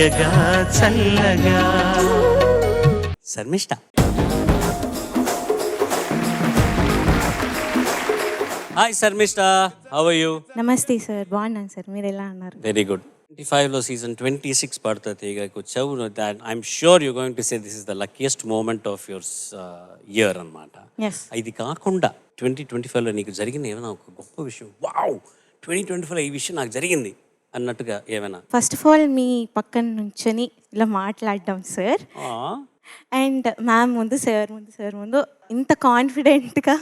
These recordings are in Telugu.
తీయగా చల్లగా. Sharmishta, hi Sharmishta, how are you? Namaste sir, బాగున్నాను సార్, మీరు ఎలా ఉన్నారు? Very good. 25లో సీజన్ 26 పడతా తీయగాకి వచ్చావు. That I'm sure you going to say this is the luckiest moment of your year అన్నమాట. ఇది కాకుండా 2025లో నీకు జరిగిన ఏమైనా ఒక గొప్ప విషయం, వావ్ 2025లో ఈ విషయం నాకు జరిగింది అన్నట్టుగా ఏమైనా? ఫస్ట్ ఆఫ్ ఆల్ మీ పక్కన నుంచొని ఇలా మాట్లాడడం సార్, అండ్ మ్యామ్ ముందు సార్ ముందు ఇంత కాన్ఫిడెంట్గా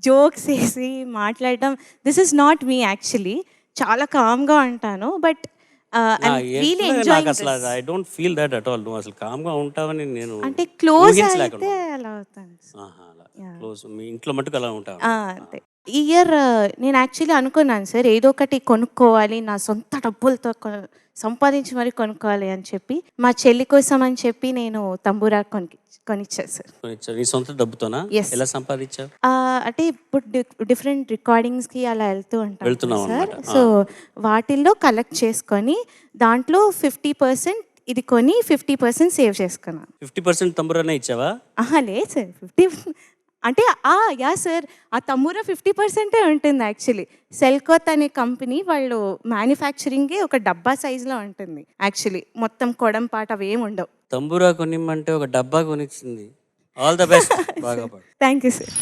జోక్స్ వేసి మాట్లాడడం, this is not me actually. చాలా కామ్గా ఉంటాను, but I don't feel that at all. నువ్వు అసలు కామ్గా ఉంటావని నేను అంటే క్లోజ్ అయితే అలా అవుతాను. క్లోజ్ మీ ఇంట్లో మట్టుకు అలా ఉంటావు అంతే. ఈ ఇయర్ నేను యాక్చువల్లీ అనుకున్నాను సార్, ఏదో ఒకటి కొనుక్కోవాలి, నా సొంత డబ్బులతో సంపాదించి మరి కొనుక్కోవాలి అని చెప్పి. మా చెల్లి కోసం అని చెప్పి నేను తంబూరా కొనిచ్చాను సార్. నీ సొంత డబ్బుతోనా? ఎలా సంపాదించావు? అంటే ఇప్పుడు డిఫరెంట్ రికార్డింగ్స్కి అలా వెళ్తున్నాను సార్. సో వాటిల్లో కలెక్ట్ చేసుకొని దాంట్లో 50% ఇది కొని 50% సేవ్ చేసుకున్నాను. 50% తంబూరానే ఇచ్చావా? లేదు సార్, 50 అంటే యా సార్, ఆ తమ్మురా 50% ఉంటుంది యాక్చువల్లీ. సెల్కోత్ అనే కంపెనీ వాళ్ళు మ్యానుఫ్యాక్చరింగే ఒక డబ్బా సైజులో ఉంటుంది యాక్చువల్లీ. మొత్తం కొడం పాట అవి ఏమి ఉండవు. తంబూరా కొనిమ్మంటే ఒక డబ్బా కొనిచ్చింది. All the best. బాగా పాడు. Thank you sir.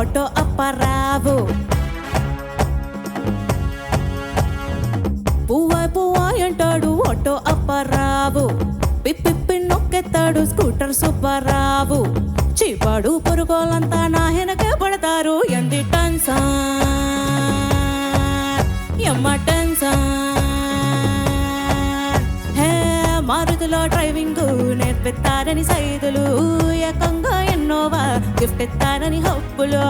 Auto Appa Rao పువ్వాయ్ అంటాడు ఆటో అప్పరావు. పిప్పి నొక్కెత్తాడు స్కూటర్ సుబ్బారావు. చీపాడు పొరుగోలంతా నా వెనకే పడతారు. ఎంది టెన్షన్ ఎమ్మ టెన్షన్. హే మారుతిలో డ్రైవింగ్ నేర్పిస్తారని సైదులు, ఏకంగా ఎన్నోవా గిఫ్ట్ ఇస్తారని హప్పులు.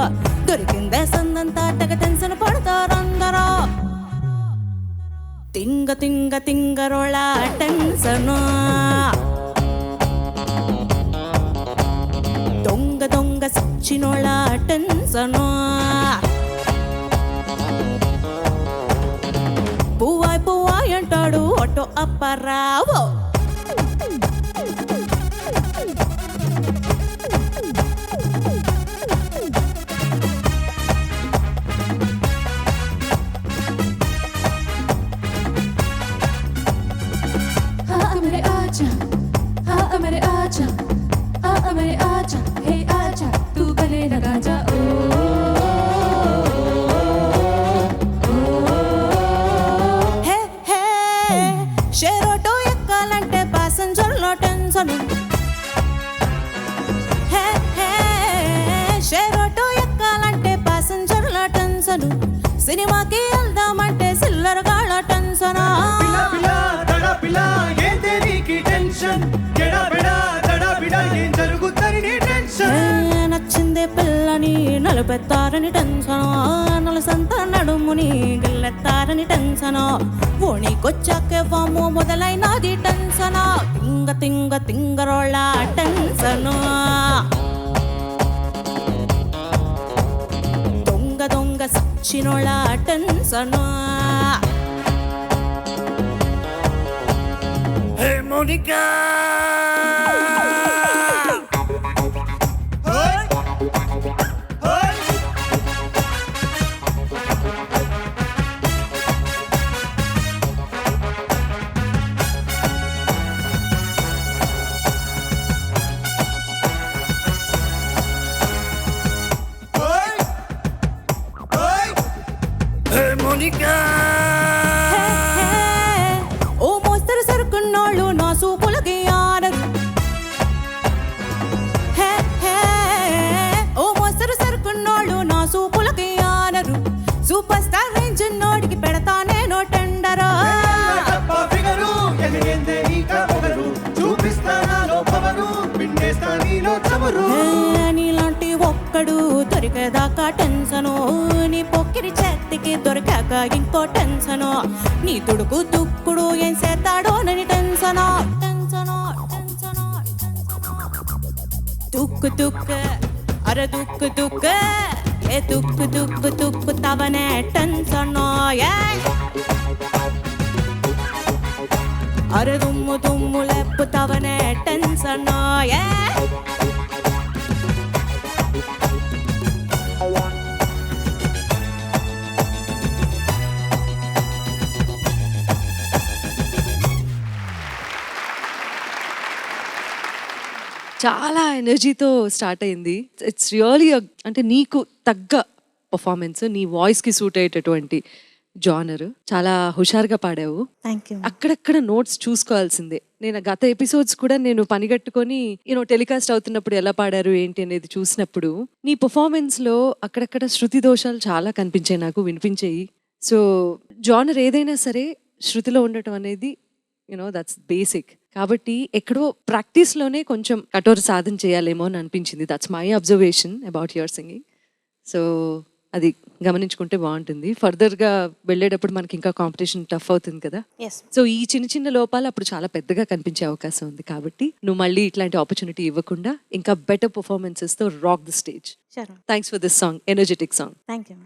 దొరికిందే సందంతా తెగ టెన్షన్ పడతారందరూ. తింగరోళ టెన్షను. దొంగ సచ్చినోళ టెన్షను. పువ్వాయ్ అంటాడు ఆటో అప్పరావు. मेरे आजा हे आजा तू गले लगा जा. హే షేర్ ఆటో ఎక్కాలంటే ప్యాసింజర్లో టెన్షన్. హే షేర్ ఆటో ఎక్కాలంటే ప్యాసింజర్లో టెన్షన్. సినిమాకి వెళ్దామంటే సిల్లర్ గాళ్ళ టెన్షన్. నచ్చిందే పిల్లని నలుపెత్తారని టెన్షన్. నలుసంతా నడుముని గిల్లెత్తారని టెన్షన్. ఓణికొచ్చాకే వాము మొదలైనది టెన్షన్. తింగరోళ్ళ టెన్షన్. దొంగ సచ్చినోళ్ళ టెన్షన్. హే మోనికా ఓ మోస్తరు సరుకున్నోళ్ళు నా సూపులకి పిల్లోడికి పెడతా నేను టెండరు. నీలాంటి ఒక్కడు దొరికేదాకా టెన్షను, నీ పొక్కిరి చేతికి దొరికాక ఇంకో టెన్షను, నీ తుడుకు తుక్కుడు ఏం చేస్తాడో నని టెన్షను. టెన్షను టెన్షను తుక్కు తుక్కు అరే తుక్కు తుక్కు ఏ తుక్కు తుక్కు తుక్కు తవనే టెన్షను. అరే దుమ్ము దుమ్ము లేపుతావనే టెన్షను. చాలా ఎనర్జీతో స్టార్ట్ అయింది. ఇట్స్ రియలీ అంటే నీకు తగ్గ పర్ఫార్మెన్స్, నీ వాయిస్కి సూట్ అయ్యేటటువంటి జానర్. చాలా హుషారుగా పాడావు. Thank you. అక్కడక్కడ నోట్స్ చూసుకోవాల్సిందే. నేను గత ఎపిసోడ్స్ కూడా నేను పనిగట్టుకొని టెలికాస్ట్ అవుతున్నప్పుడు ఎలా పాడారు ఏంటి అనేది చూసినప్పుడు నీ పర్ఫార్మెన్స్లో అక్కడక్కడ శృతి దోషాలు చాలా కనిపించాయి, నాకు వినిపించాయి. సో జానర్ ఏదైనా సరే శృతిలో ఉండటం అనేది దట్స్ బేసిక్. కాబట్టి ఎక్కడో ప్రాక్టీస్లోనే కొంచెం కఠోర సాధన చేయాలేమో అని అనిపించింది. That's my observation about your singing. So అది గమనించుకుంటే బాగుంటుంది. ఫర్దర్గా వెళ్ళేటప్పుడు మనకి ఇంకా కాంపిటీషన్ టఫ్ అవుతుంది కదా. సో ఈ చిన్న చిన్న లోపాలు అప్పుడు చాలా పెద్దగా కనిపించే అవకాశం ఉంది. కాబట్టి నువ్వు మళ్ళీ ఇట్లాంటి ఆపర్చునిటీ ఇవ్వకుండా ఇంకా బెటర్ పర్ఫార్మెన్సెస్తో rock the stage. Thanks for this song, energetic song. Thank you.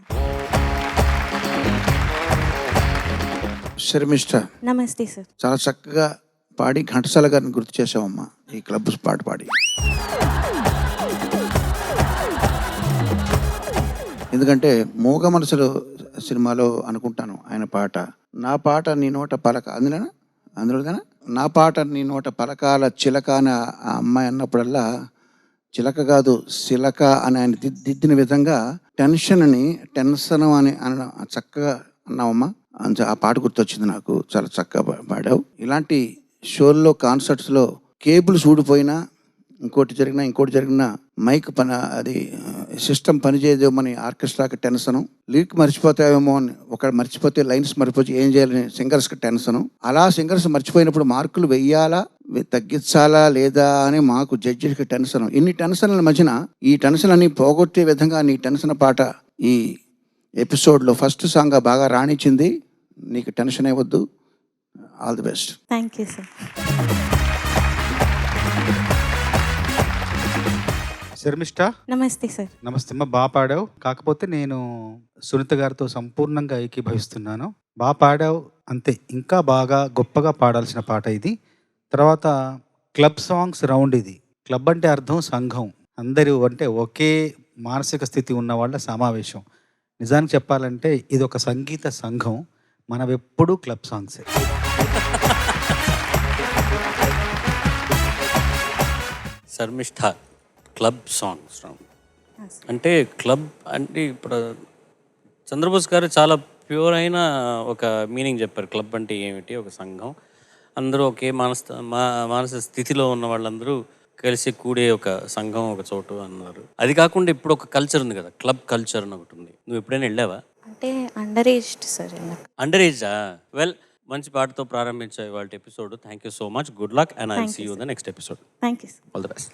Sharmishtha, నమస్తే సార్. చాలా చక్కగా పాడి ఘంటసాల గారిని గుర్తు చేసావమ్మా ఈ క్లబ్ పాట పాడి. ఎందుకంటే మూగ మనసులు సినిమాలో అనుకుంటాను ఆయన పాట, నా పాట నీ నోట పలక, అందులోనా నా పాట నీ నోట పలకాల చిలక అని ఆ అమ్మాయి అన్నప్పుడల్లా చిలక కాదు శిలక అని ఆయన దిద్దిన విధంగా టెన్షన్ అని చక్కగా అన్నావమ్మా. ఆ పాట గుర్తొచ్చింది నాకు. చాలా చక్కగా పాడావు. ఇలాంటి షోల్లో కాన్సర్ట్స్లో కేబుల్స్ ఊడిపోయినా ఇంకోటి జరిగినా మైక్ అది సిస్టమ్ పనిచేయదేమని ఆర్కెస్ట్రాకి టెన్షను, లిరిక్ మర్చిపోతావేమో అని, ఒక మర్చిపోతే లైన్స్ మర్చిపోతే ఏం చేయాలని సింగర్స్కి టెన్షను. అలా సింగర్స్ మర్చిపోయినప్పుడు మార్కులు వెయ్యాలా తగ్గించాలా లేదా అని మాకు జడ్జికి టెన్షన్. ఇన్ని టెన్షన్ల మధ్యన ఈ టెన్షన్ అన్ని పోగొట్టే విధంగా నీ టెన్షన్ పాట ఈ ఎపిసోడ్లో ఫస్ట్ సాంగ్గా బాగా రాణించింది. నీకు టెన్షన్ అవ్వద్దు. All the best. Thank you sir. Sharmishtha, నమస్తే సార్. నమస్తే అమ్మ. బాగా పాడావు. కాకపోతే నేను సునీత గారితో సంపూర్ణంగా ఏకీభవిస్తున్నాను. బాగా పాడావు అంతే. ఇంకా బాగా గొప్పగా పాడాల్సిన పాట ఇది. తర్వాత క్లబ్ సాంగ్స్ రౌండ్ ఇది. క్లబ్ అంటే అర్థం సంఘం, అందరూ అంటే ఒకే మానసిక స్థితి ఉన్న వాళ్ళ సమావేశం. నిజానికి చెప్పాలంటే ఇది ఒక సంగీత సంఘం. మనం ఎప్పుడూ క్లబ్ సాంగ్సే. శర్మిష్ఠ, క్లబ్ సాంగ్స్ అంటే క్లబ్ అంటే ఇప్పుడు చంద్రబోస్ గారు చాలా ప్యూర్ అయిన ఒక మీనింగ్ చెప్పారు. క్లబ్ అంటే ఏమిటి, ఒక సంఘం, అందరూ ఒకే మానసిక స్థితిలో ఉన్న వాళ్ళందరూ కలిసి కూడే ఒక సంఘం, ఒక చోటు అన్నారు. అది కాకుండా ఇప్పుడు ఒక కల్చర్ ఉంది కదా, క్లబ్ కల్చర్ అని ఒకటి ఉంది. నువ్వు ఎప్పుడైనా వెళ్ళావా? అంటే అండర్ ఏజ్ సార్. అండర్ ఏజా? వెల్, మంచి పాటతో ప్రారంభించే వాళ్ళ ఎపిసోడ్. Thank you so much. Good luck and I will see you in the next episode. Thank you. All the best.